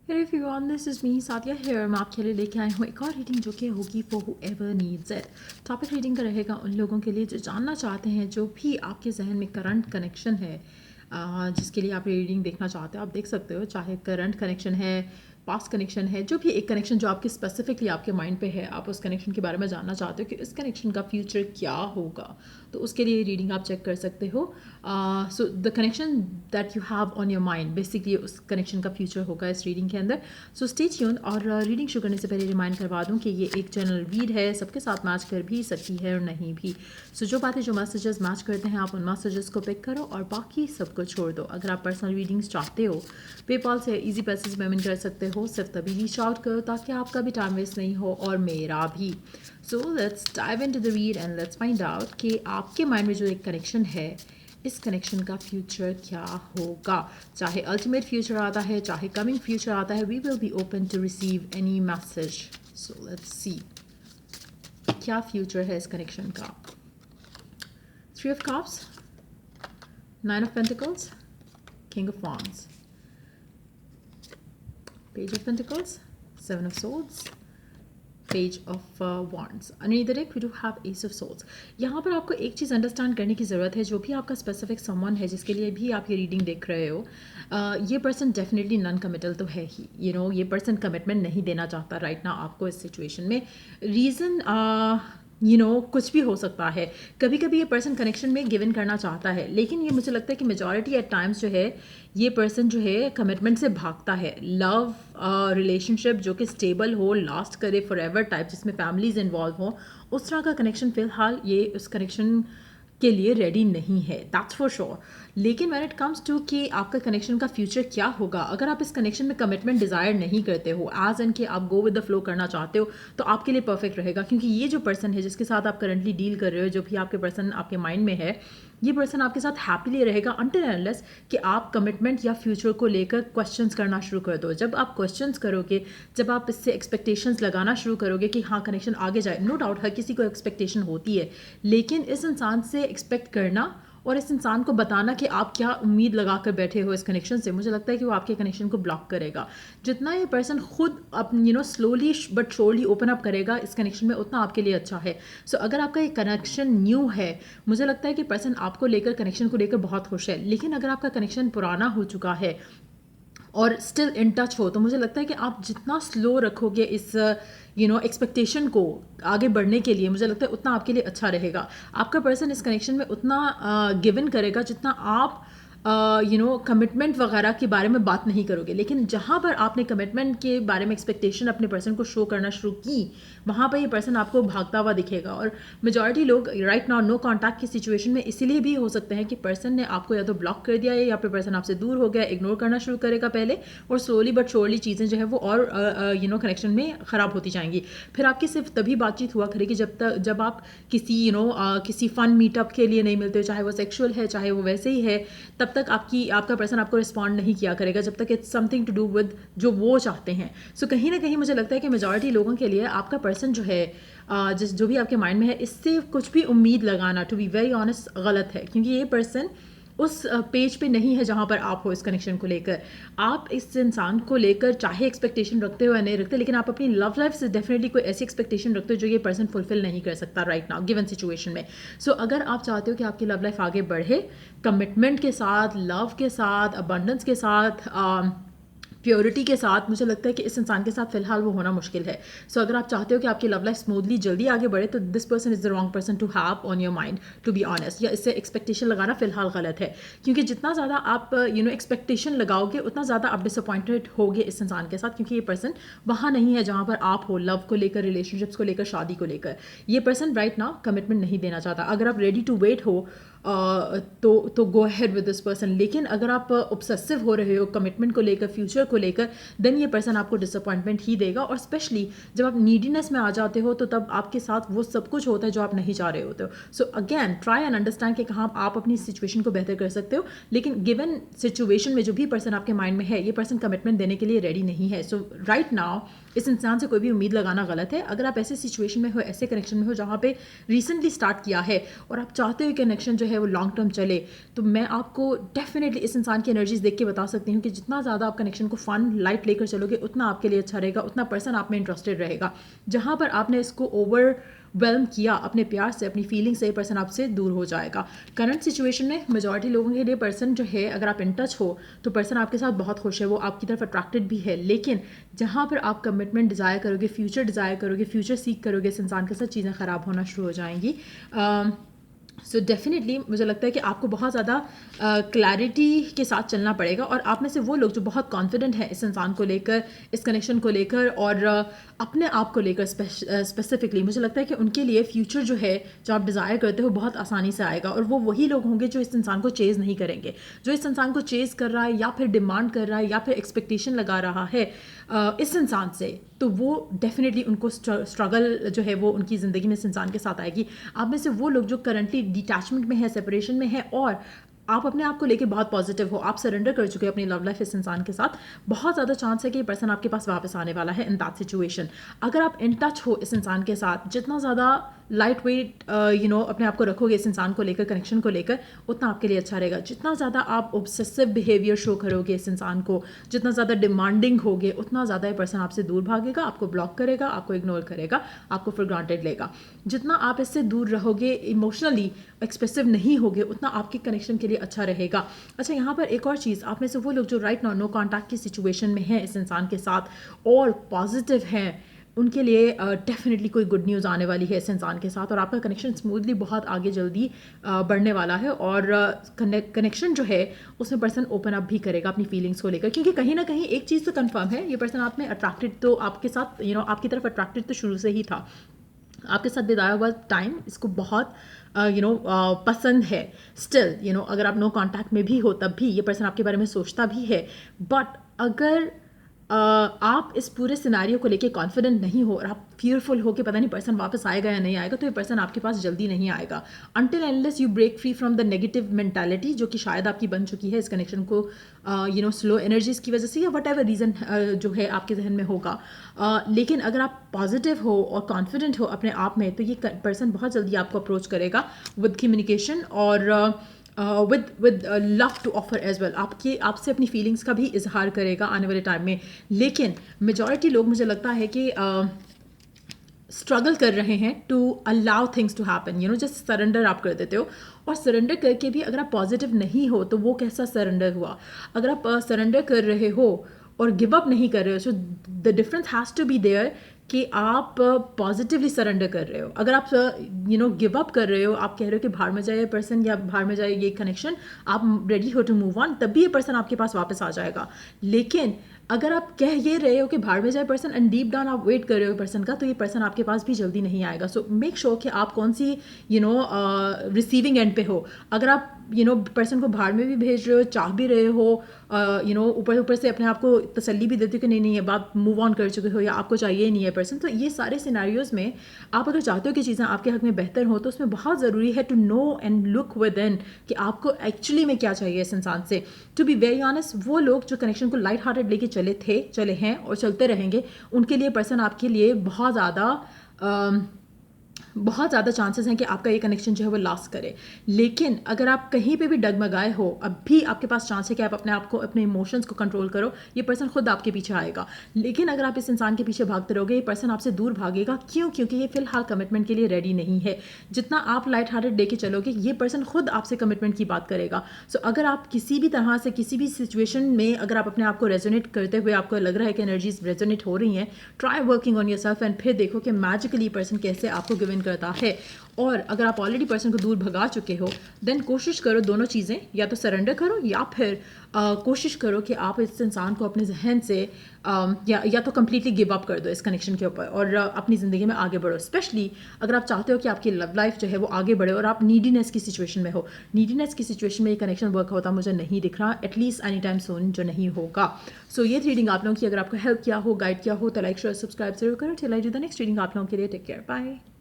Hey everyone, this is me Sadia here। मैं आपके लिए लेके आई हूँ एक और रीडिंग जो कि होगी for whoever needs it। Topic reading का रहेगा उन लोगों के लिए जो जानना चाहते हैं, जो भी आपके जहन में करंट कनेक्शन है, जिसके लिए आप रीडिंग देखना चाहते हो। आप देख सकते हो, चाहे करंट कनेक्शन है, पास्ट कनेक्शन है, जो भी एक कनेक्शन जो आपके स्पेसिफिकली आपके माइंड पे है, आप उस कनेक्शन के बारे में जानना चाहते हो कि इस कनेक्शन का फ्यूचर क्या होगा, तो उसके लिए रीडिंग आप चेक कर सकते हो। So the connection that you have on your mind, basically उस कनेक्शन का फ्यूचर होगा इस रीडिंग के अंदर। So stay tuned. और रीडिंग शुरू करने से पहले रिमाइंड करवा दूं कि ये एक जनरल रीड है, सबके साथ मैच कर भी सकती है और नहीं भी। सो जो बातें, जो मैसेजेस मैच करते हैं, आप उन मैसेजेस को पिक करो और बाकी सबको छोड़ दो। अगर आप पर्सनल रीडिंग्स चाहते हो, पेपाल से इजी पैसेज पेमेंट कर सकते हो। सिर्फ तभी रीच आउट करो ताकि आपका भी टाइम वेस्ट नहीं हो और मेरा भी। So let's dive into the read and let's find out कि आपके माइंड में जो एक कनेक्शन है, इस कनेक्शन का फ्यूचर क्या होगा। चाहे अल्टीमेट फ्यूचर आता है, चाहे कमिंग फ्यूचर आता है, we will be open to receive any message. So let's see क्या फ्यूचर है इस कनेक्शन का। 3 of Cups, 9 of Pentacles, King of Wands, Page of Pentacles, 7 of Swords, Page of Wands. Underneath it we do have Ace of Swords. यहाँ पर आपको एक चीज़ understand करने की ज़रूरत है, जो भी आपका स्पेसिफिक समवन है जिसके लिए भी आप ये रीडिंग देख रहे हो, ये पर्सन डेफिनेटली नॉन कमिटल तो है ही। ये पर्सन कमिटमेंट नहीं देना चाहता राइट ना आपको इस सिचुएशन में। रीज़न कुछ भी हो सकता है। कभी कभी ये पर्सन कनेक्शन में गिव इन करना चाहता है, लेकिन ये मुझे लगता है कि मेजॉरिटी एट टाइम्स जो है ये पर्सन जो है कमिटमेंट से भागता है। लव रिलेशनशिप जो कि स्टेबल हो, लास्ट करे फॉर एवर टाइप, जिसमें फैमिलीज इन्वॉल्व हो, उस तरह का कनेक्शन फ़िलहाल ये उस कनेक्शन के लिए रेडी नहीं है, दैट्स फॉर श्योर। लेकिन व्हेन इट कम्स टू कि आपका कनेक्शन का फ्यूचर क्या होगा, अगर आप इस कनेक्शन में कमिटमेंट डिज़ायर नहीं करते हो, एज एन कि आप गो विद द फ्लो करना चाहते हो, तो आपके लिए परफेक्ट रहेगा। क्योंकि ये जो पर्सन है जिसके साथ आप करंटली डील कर रहे हो, जो भी आपके पर्सन आपके माइंड में है, ये पर्सन आपके साथ हैप्पीली रहेगा अनटिल एंड अनलेस कि आप कमिटमेंट या फ्यूचर को लेकर क्वेश्चंस करना शुरू कर दो। जब आप क्वेश्चंस करोगे, जब आप इससे एक्सपेक्टेशंस लगाना शुरू करोगे कि हाँ कनेक्शन आगे जाए, नो डाउट हर किसी को एक्सपेक्टेशन होती है, लेकिन इस इंसान से एक्सपेक्ट करना और इस इंसान को बताना कि आप क्या उम्मीद लगा कर बैठे हो इस कनेक्शन से, मुझे लगता है कि वो आपके कनेक्शन को ब्लॉक करेगा। जितना ये पर्सन खुद slowly but surely open up करेगा इस कनेक्शन में, उतना आपके लिए अच्छा है। सो अगर आपका ये कनेक्शन न्यू है, मुझे लगता है कि पर्सन आपको लेकर, कनेक्शन को लेकर बहुत खुश है। लेकिन अगर आपका कनेक्शन पुराना हो चुका है और स्टिल इन टच हो, तो मुझे लगता है कि आप जितना स्लो रखोगे इस एक्सपेक्टेशन को आगे बढ़ने के लिए, मुझे लगता है उतना आपके लिए अच्छा रहेगा। आपका पर्सन इस कनेक्शन में उतना गिव इन करेगा जितना आप कमिटमेंट वगैरह के बारे में बात नहीं करोगे। लेकिन जहाँ पर आपने कमिटमेंट के बारे में एक्सपेक्टेशन अपने पर्सन को शो करना शुरू की, वहाँ पर ये पर्सन आपको भागता हुआ दिखेगा। और मेजॉरिटी लोग राइट नाउ नो कॉन्टैक्ट की सिचुएशन में इसीलिए भी हो सकते हैं कि पर्सन ने आपको या तो ब्लॉक कर दिया है, या फिर पर्सन आपसे दूर हो गया, इग्नोर करना शुरू करेगा पहले, और स्लोली बट श्योरली चीज़ें जो है वो और कनेक्शन में ख़राब होती जाएंगी। फिर आपकी सिर्फ तभी बातचीत हुआ करेगी जब आप किसी किसी फन मीटअप के लिए नहीं मिलते हो, चाहे वो सेक्सुअल है चाहे वो वैसे ही है, तब तक आपका पर्सन आपको रिस्पॉन्ड नहीं किया करेगा, जब तक it's something to do with जो वो चाहते हैं। सो कहीं ना कहीं मुझे लगता है कि मेजॉरिटी लोगों के लिए आपका पर्सन जो है, जो भी आपके माइंड में है, इससे कुछ भी उम्मीद लगाना, टू बी वेरी ऑनेस्ट, गलत है। क्योंकि ये पर्सन उस पेज पे नहीं है जहाँ पर आप हो इस कनेक्शन को लेकर। आप इस इंसान को लेकर चाहे एक्सपेक्टेशन रखते हो या नहीं रखते, लेकिन आप अपनी लव लाइफ से डेफिनेटली कोई ऐसी एक्सपेक्टेशन रखते हो जो ये पर्सन फुलफिल नहीं कर सकता राइट नाउ गिवन सिचुएशन में। सो अगर आप चाहते हो कि आपकी लव लाइफ आगे बढ़े, कमिटमेंट के साथ, लव के साथ, अबंडेंस के साथ, प्योरिटी के साथ, मुझे लगता है कि इस इंसान के साथ फिलहाल वो होना मुश्किल है। सो अगर आप चाहते हो कि आपकी लव लाइफ स्मूथली जल्दी आगे बढ़े, तो this person is the wrong person to have on your mind, to be honest. या इससे एक्सपेक्टेशन लगाना फिलहाल गलत है, क्योंकि जितना ज़्यादा आप एक्सपेक्टेशन लगाओगे, उतना ज़्यादा आप डिसअपॉइंटेड होगे इस इंसान के साथ, क्योंकि ये पर्सन वहाँ नहीं है जहाँ पर आप हो, लव को लेकर, रिलेशनशिप्स को लेकर, शादी को लेकर। ये पर्सन राइट नाउ कमिटमेंट नहीं देना चाहता। अगर आप रेडी टू वेट हो तो go ahead with this person. लेकिन अगर आप ऑब्सेसिव हो रहे हो कमिटमेंट को लेकर, फ्यूचर को लेकर, देन ये पर्सन आपको डिसअपॉइंटमेंट ही देगा। और स्पेशली जब आप नीडीनेस में आ जाते हो, तो तब आपके साथ वो सब कुछ होता है जो आप नहीं चाह रहे होते हो। So again try and understand कि कहाँ आप अपनी सिचुएशन को बेहतर कर सकते हो। लेकिन गिवन सिचुएशन में जो भी पर्सन आपके माइंड में है, ये पर्सन कमिटमेंट देने के लिए रेडी नहीं है। सो राइट नाउ इस इंसान से कोई भी उम्मीद लगाना गलत है। अगर आप ऐसे सिचुएशन में हो, ऐसे कनेक्शन में हो जहाँ पे रिसेंटली स्टार्ट किया है और आप चाहते हो कनेक्शन जो है है वो लॉन्ग टर्म चले, तो मैं आपको डेफिनेटली इस इंसान की एनर्जीज देख के बता सकती हूँ कि जितना ज़्यादा आप कनेक्शन को फन लाइट लेकर चलोगे उतना आपके लिए अच्छा रहेगा, उतना पर्सन आप में इंटरेस्टेड रहेगा। जहाँ पर आपने इसको ओवरवेल्म किया अपने प्यार से, अपनी फीलिंग से, पर्सन आपसे दूर हो जाएगा। करंट सिचुएशन में मेजॉरिटी लोगों के लिए पर्सन जो है, अगर आप इन टच हो तो पर्सन आपके साथ बहुत खुश है, वो आपकी तरफ अट्रैक्टेड भी है, लेकिन जहाँ पर आप कमिटमेंट डिज़ायर करोगे, फ्यूचर डिज़ायर करोगे, फ्यूचर सीख करोगे इस इंसान के साथ, चीज़ें ख़राब होना शुरू हो जाएंगी। सो डेफिनेटली मुझे लगता है कि आपको बहुत ज़्यादा क्लैरिटी के साथ चलना पड़ेगा। और आप में से वो लोग जो बहुत कॉन्फिडेंट हैं इस इंसान को लेकर, इस कनेक्शन को लेकर और अपने आप को लेकर स्पेसिफिकली, मुझे लगता है कि उनके लिए फ्यूचर जो है, जो आप डिज़ायर करते हो, बहुत आसानी से आएगा। और वो वही लोग होंगे जो इस इंसान को चेज़ नहीं करेंगे। जो इस इंसान को चेज़ कर रहा है या फिर डिमांड कर रहा है या फिर एक्सपेक्टेशन लगा रहा है इस इंसान से, तो वो डेफिनेटली उनको स्ट्रगल जो है वो उनकी ज़िंदगी में इस इंसान के साथ आएगी। आप में से वो लोग जो करंटली डिटैचमेंट में है, सेपरेशन में है, और आप अपने आप को लेके बहुत पॉजिटिव हो, आप सरेंडर कर चुके हो अपनी लव लाइफ इस इंसान के साथ, बहुत ज़्यादा चांस है कि ये पर्सन आपके पास वापस आने वाला है इन दैट सिचुएशन। अगर आप इन टच हो इस इंसान के साथ, जितना ज़्यादा लाइट वेट अपने आप को रखोगे इस इंसान को लेकर, कनेक्शन को लेकर, उतना आपके लिए अच्छा रहेगा। जितना ज़्यादा आप ऑब्सेसिव बिहेवियर शो करोगे इस इंसान को, जितना ज़्यादा डिमांडिंग होगे, उतना ज़्यादा ये पर्सन आपसे दूर भागेगा, आपको ब्लॉक करेगा, आपको इग्नोर करेगा, आपको फॉर ग्रांटेड लेगा। जितना आप इससे दूर रहोगे, इमोशनली एक्सप्रेसिव नहीं होगे, उतना आपके कनेक्शन के लिए अच्छा रहेगा। अच्छा, यहाँ पर एक और चीज़, आप में से वो लोग जो राइट नाउ नो कॉन्टैक्ट की सिचुएशन में हैं इस इंसान के साथ और पॉजिटिव हैं, उनके लिए डेफिनेटली कोई गुड न्यूज़ आने वाली है इस इंसान के साथ, और आपका कनेक्शन स्मूथली बहुत आगे जल्दी बढ़ने वाला है। और कनेक्शन जो है उसमें पर्सन ओपन अप भी करेगा अपनी फीलिंग्स को लेकर, क्योंकि कहीं ना कहीं एक चीज़ तो कंफर्म है, ये पर्सन आप में अट्रैक्टेड, तो आपके साथ आपकी तरफ अट्रैक्टेड तो शुरू से ही था। आपके साथ बिताया हुआ टाइम इसको बहुत पसंद है। स्टिल अगर आप नो कॉन्टैक्ट में भी हो तब भी ये पर्सन आपके बारे में सोचता भी है। बट अगर आप इस पूरे सिनारियो को लेके कॉन्फिडेंट नहीं हो और आप फियरफुल हो कि पता नहीं पर्सन वापस आएगा या नहीं आएगा, तो ये पर्सन आपके पास जल्दी नहीं आएगा until unless you break free from the negative mentality, जो कि शायद आपकी बन चुकी है इस कनेक्शन को स्लो एनर्जीज की वजह से या वट एवर रीज़न जो है आपके जहन में होगा। लेकिन अगर आप पॉजिटिव हो और कॉन्फिडेंट हो अपने आप में, तो ये पर्सन बहुत जल्दी आपको अप्रोच करेगा विद कम्युनिकेशन और with love to offer as well. आपसे अपनी फीलिंग्स का भी इजहार करेगा आने वाले टाइम में। लेकिन मेजॉरिटी लोग मुझे लगता है कि स्ट्रगल कर रहे हैं to allow things to happen, just surrender आप कर देते हो। और सरेंडर करके भी अगर आप पॉजिटिव नहीं हो तो वो कैसा सरेंडर हुआ। अगर आप सरेंडर कर रहे हो और गिव अप नहीं कर रहे हो, so the difference has to be there कि आप पॉजिटिवली सरेंडर कर रहे हो। अगर आप गिव अप कर रहे हो, आप कह रहे हो कि भाड़ में जाए ये पर्सन या भाड़ में जाए ये कनेक्शन, आप रेडी हो टू मूव ऑन, तब भी ये पर्सन आपके पास वापस आ जाएगा। लेकिन अगर आप कह ये रहे हो कि भाड़ में जाए पर्सन एंड डीप डाउन आप वेट कर रहे हो पर्सन का, तो ये पर्सन आपके पास भी जल्दी नहीं आएगा। सो मेक श्योर कि आप कौन सी रिसीविंग एंड पे हो। अगर आप पर्सन को भाड़ में भी भेज रहे हो, चाह भी रहे हो, ऊपर से अपने आप को तसल्ली भी देते हो कि नहीं अब आप मूव ऑन कर चुके हो या आपको चाहिए ही नहीं है पर्सन, तो ये सारे सिनेरियोज में आप अगर चाहते हो कि चीज़ें आपके हक में बेहतर हो, तो उसमें बहुत ज़रूरी है to know and look within कि आपको एक्चुअली में क्या चाहिए इस इंसान से। टू बी वेरी ऑनेस्ट, वो लोग जो कनेक्शन को लाइट हार्टेड लेके चले हैं और चलते रहेंगे, उनके लिए पर्सन आपके लिए बहुत ज़्यादा चांसेस हैं कि आपका ये कनेक्शन जो है वो लास्ट करे। लेकिन अगर आप कहीं पे भी डगमगाए हो, अब भी आपके पास चांस है कि आप अपने आप को, अपने इमोशंस को कंट्रोल करो, ये पर्सन खुद आपके पीछे आएगा। लेकिन अगर आप इस इंसान के पीछे भागते रहोगे, ये पर्सन आपसे दूर भागेगा। क्यों? क्योंकि ये फिलहाल कमिटमेंट के लिए रेडी नहीं है। जितना आप लाइट हार्टेड लेके चलोगे, ये पर्सन खुद आपसे कमिटमेंट की बात करेगा। सो अगर आप किसी भी तरह से, किसी भी सिचुएशन में अगर आप अपने आप को रेजोनेट करते हुए आपको लग रहा है कि एनर्जीज रेजोनेट हो रही हैं, try working on yourself and फिर देखो कि मैजिकली पर्सन कैसे आपको गिव इन करता है। और अगर आप ऑलरेडी पर्सन को दूर भगा चुके हो, देन कोशिश करो दोनों चीज़ें, या तो सरेंडर करो या फिर कोशिश करो कि आप इस इंसान को अपने जहन से या तो कम्प्लीटली गिव अप कर दो इस कनेक्शन के ऊपर और अपनी ज़िंदगी में आगे बढ़ो। स्पेशली अगर आप चाहते हो कि आपकी लव लाइफ जो है वो आगे बढ़े और आप नीडीनेस की सिचुएशन में हो। नीडीनेस की सिचुएशन में ये कनेक्शन वर्क होता मुझे नहीं दिख रहा, एटलीस्ट एनी टाइम सून जो नहीं होगा। सो ये रीडिंग आप लोगों की अगर आपको हेल्प किया हो, गाइड किया हो, तो लाइक शेयर सब्सक्राइब जरूर करो। Till I do the next reading आप लोगों के लिए टेक केयर, बाय।